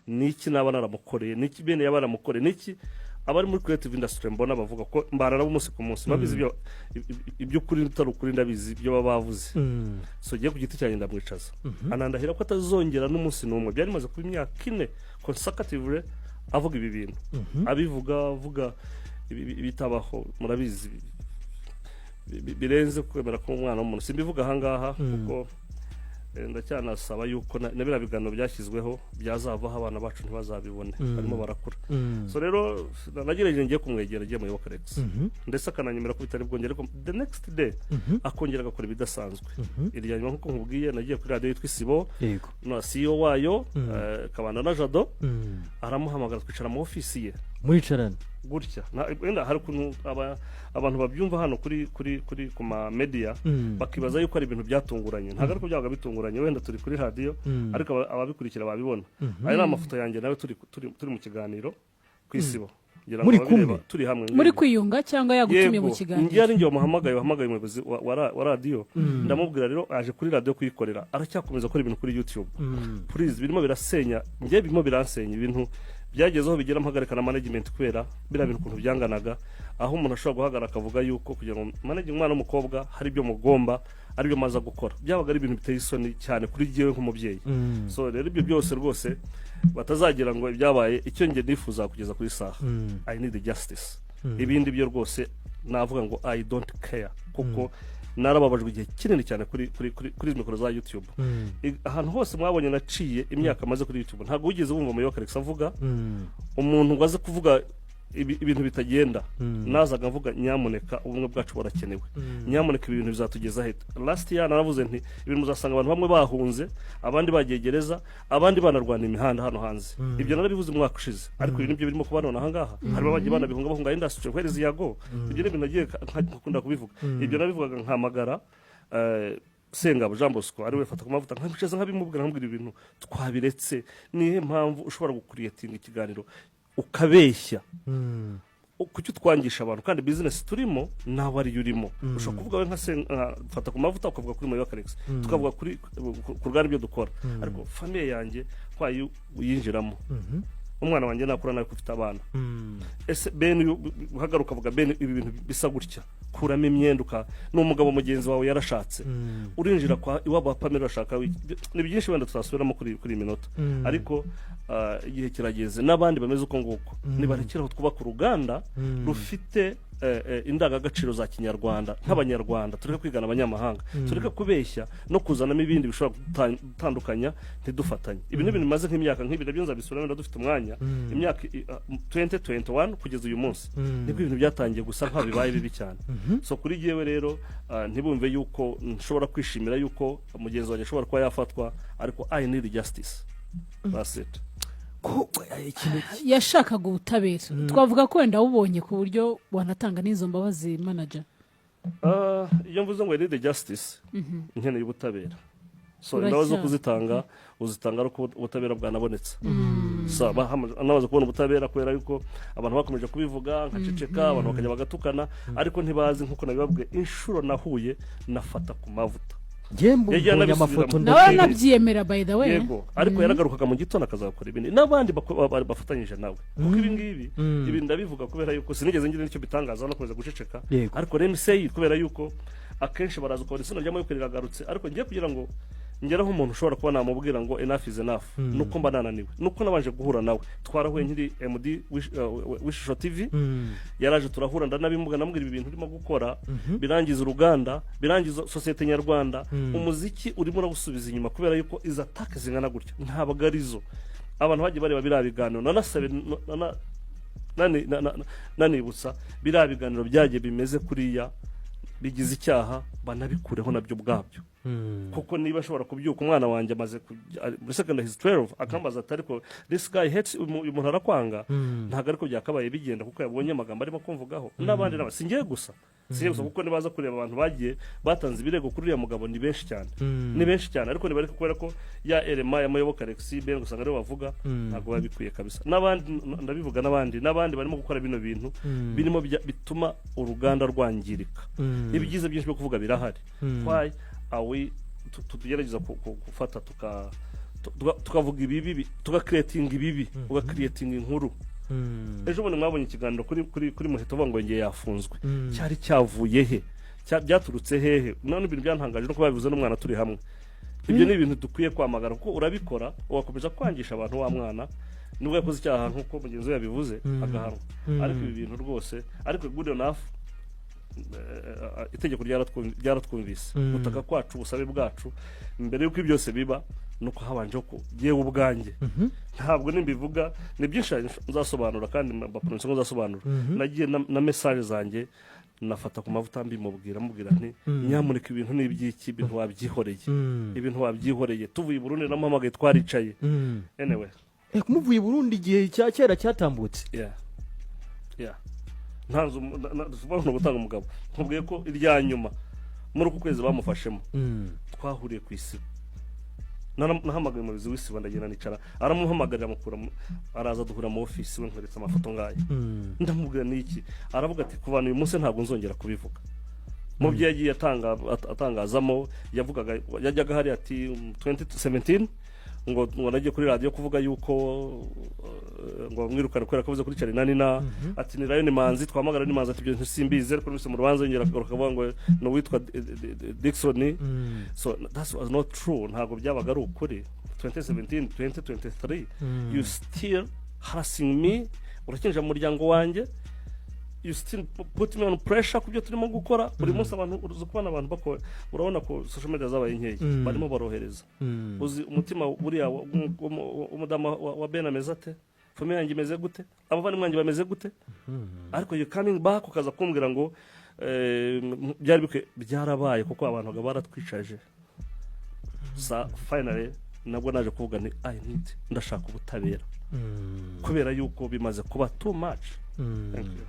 niki naba naramukoreye niki bene yabaramukoreye niki abari muri creative industry mbona bavuga ko mbarana umunsi ku munsi babizi ibyo kuri utarukuri ndabizi ibyo babavuze so giye ku giti cyane ndamwicaza anandahira ko atazongera n'umunsi n'umwe byari maze kuba imyaka 4 consecutively avuga ibi bintu avuga bitabaho murabizi birenze kwemera ko umwana w'umuntu simbivuga ahangaha kuko ndacyanasaba yuko nabira biganiro byashyizweho byazavaho abana bacu ntibazabibone barimo barakura so rero nagireje ngiye kumwegera agiye mu Yoboka Rex ndetse akananyemera ko bitari bwongere ko the next day akongera agakora ibidasanzwe iryanyuma nkuko nkubwiye nagiye kuri radio yitwa Isibo no CEO wayo kabana na Jado aramuhamagara twicara mu office ye muricarana gutya wenda hari kuntu abantu babyumva hano kuri ku ma media bakibaza yuko ari ibintu byatunguranye ntago ariko byaga bitunguranye wenda turi kuri radio ariko ababikurikira babibona ari n'amafoto yanjye nawe turi mu kiganiro kwisibo muri kumwe turi hamwe muri kwiyunga cyangwa yagutumye mu kiganiro ngiye ari ngiye wahamagaye umuyobozi wa radio ndamubwira rero aje kuri radio kuyikorera aracyakomeza gukora ibintu kuri YouTube please birimo birasenya ngiye birimo biransenya ibintu byagezeho bigera mpagarika na management kwera bira bintu kuntu byanganaga aho umuntu ashobora guhagara akavuga yuko kugira ngo manage umwana w'umukobwa hari byo mugomba ari byo maza gukora byabaga ari ibintu biteye isoni cyane kuri giyewe nk'umubyeyi so rero ibyo byose rwose batazagira ngo ibyabaye icyo nge nifuza kugeza kuri saha I need justice ibindi byo rwose navuga ngo I don't care kuko narababajwe igihe kinini cyane kuri mikoro za YouTube ahantu hose mwabonye naciye imyaka maze kuri YouTube ntago wigeze wumva mu Yoboka Rex avuga umuntu ngo aze kuvuga ibintu bitagenda nazaga mvuga nyamuneka ubumwe bwacu burakenewe nyamuneka ibintu bizatugeza he last year naravuze nti ibintu muzasanga abantu bamwe bahunze abandi bagegereza abandi banarwana imihanda hano hanze ibyo narabivuze mwaka ushize ariko ibintu byo birimo kubana ahangaha harimo bagiye bahunga industry where is yago ibyo bintu nagiye nkakunda kubivuga ibyo nabivugaga nkamagara Sengabo Jean Bosco ari we fata ku mavuta nkamwicaza nkabimubwira nkambwira ibintu twabiretse nihe mpamvu ushobora gukuriyetinga ikiganiro ukabeshya kucyo twangisha abantu kandi business turimo nawe ari yurimo ushobora kuvuga we nka fata ku mavuta ukavuga kuri Yoboka Rex tukavuga kuri kurwana ibyo dukora ariko famille yanjye kwayo uyinjiramo umwana wanjye nakura nawe kufite abana ese ben uhagaruka vuga ben ibi bintu bisa gutya kuramo imyenduka n'umugabo mugenzi wawe yarashatse urinjira kwa iwabo Pamela ashaka ni byinshi wenda tutasubiramo kuri minota ariko igihe kirageze nabandi bameze uko nguko nibarekeraho twubaka uruganda rufite indangagaciro za kinyarwanda nk'abanyarwanda tureka kwigana abanyamahanga tureka kubeshya no kuzanamo ibindi bishobora gutandukanya ntidufatanye ibintu bimaze nk'imyaka nk'ibira byo nzabisubira wenda dufite umwanya imyaka 2021 kugeza uyu munsi nibwo ibintu byatangiye gusa nka bibaye bibi cyane so kuri giyewe rero ntibumve yuko nshobora kwishimira yuko mugenzi wanjye ashobora kuba yafatwa ariko I need justice that's it yashakaga ubutabera twavuga ko wenda ubonye ku buryo wanatanga n'izo mbabazi manager iyo mvuze ngo I need justice nkeneye ubutabera so ndabazo kuzitanga uzitanga ariko ubutabera bwanabonetse nabaza kubona ubutabera kwera yuko abantu bakomeje kubivuga nkaceceka abantu bakajya bagatukana ariko ntibazi nkuko nabibabwiye inshuro nahuye nafata ku mavuta Jembo mbonye amafoto nawe nabyemera by the way yego ariko yaragarukaga mu gitondo akazakora ibindi nabandi bafatanyije nawe kuko ibi ndabivuga kubera yuko sinigeze ngira nicyo bitangaza no kuza guceceka ariko remsey kubera yuko akenshi baraza ko risino ryamo yuko riragarutse ariko ngiye kugira ngo ngeraho umuntu ushobora kuba namubwira ngo enough is enough nuko mba nananiwe nuko nabanje guhura nawe twarahuye nkiri MD Wishisho TV yaraje turahura ndanabimuga namubwira ibintu urimo gukora birangiza uruganda birangiza societe nyarwanda umuziki urimo gusubiza inyuma kubera yuko iza attack zingana gutya ntabagarizo abantu bagiye bari babirabiganiro nanasabe nanibutsa birabiganiro byagiye bimeze kuriya bigize icyaha banabikureho nabyo bwabyo kuko niba ashobora kubyuka umwana wanjye amaze second his 12 akambaza atari ko this guy hates umuntu arakwanga ntago ariko byakabaye bigenda kuko yabonye amagambo arimo kumvugaho nabandi singiye gusa kuko nibaza kureba abantu bagiye batanze ibirego kuri uriya mugabo ni benshi cyane ariko nibareke kubera ko ya elema ya Yoboka Rex ben gusanga rero bavuga ntago babikwiye kabisa nabandi ndabivuga nabandi barimo gukora bino bintu birimo bituma uruganda rwangirika ibigize byinshi byo kuvuga birahari why awe tugerageza gufata tukavuga ibibi tugakreatinga ibibi ugakreatinga inkuru. Ejo bundi mwabonye ikiganiro kuri Muheto bavuga ngo ngiye yafunzwe, cyari cyavuye he, byaturutse hehe? None ibintu byantangaje no kubabivuze n'umwana turi hamwe. Ibyo ni ibintu dukwiye kwamagara kuko urabikora ugakomeza kwangisha abantu wa mwana nubwo yakoze icyaha nkuko mugenzi we yabivuze agahanwa. Ariko ibi bintu rwose, ariko good enough itegeko ryaratwumvise gutaka kwacu, ubusabe bwacu mbere yuko byose biba nuko habanje ko yewe ubwanjye ntabwo nimbivuga ni byinshi nzasobanura kandi bapromise ngo nzasobanura. Nagiye na message zanjye nafata ku mavuta mbimubwira nti nyamuneka ibintu n'ibyiki, ibintu wabyihoreye tuvuye i Burundi namuhamagaye twaricaye. Anyway kumuvuye i Burundi igihe cya kera cyatambutse. Ntanzu no gutanga umugabo nkubwiye ko irya nyuma muri uku kwezi bamufashemo twahuriye ku isibo, nahamagaye mu bizi w'isibo ndagenda nicara aramuhamagarira mukura araza duhura mu office we nkweretse amafoto ngaye ndamubwira niki, aravuga ati ku bantu uyu munsi ntabwo nzongera kubivuga. Mu byo yagiye atangazamo yajyaga hari ati 2017 ngo nagiye kuri radio kuvuga yuko ngo mwirukana kwera kavuze kuri cyane nani ati ni Lion Manzi twamagara ni Manzi ati byo nsimbize ariko bise mu rubanza ngera akavuga ngo no witwa Dickson. So that was not true, ntago byabaga ari ukuri. 2017 2023 you still harassing me, urakinja mu muryango wanjye, you still put me on pressure kubyo turimo gukora buri munsi. Abantu uruzo kubana abantu bakora, urabona ko social media zabaye nkeye barimo barohereza. Uzi umutima buriya umudama wa Bena Mezate famille yanjye imeze gute, abavani mwanjye bameze gute, ariko you coming back ukaza kumbwira ngo byarabaye kuko abantu baratwicaje. Finally nabwo naje kuvuga ni ndashaka ubutabera kubera yuko bimaze kuba too much. Thank you.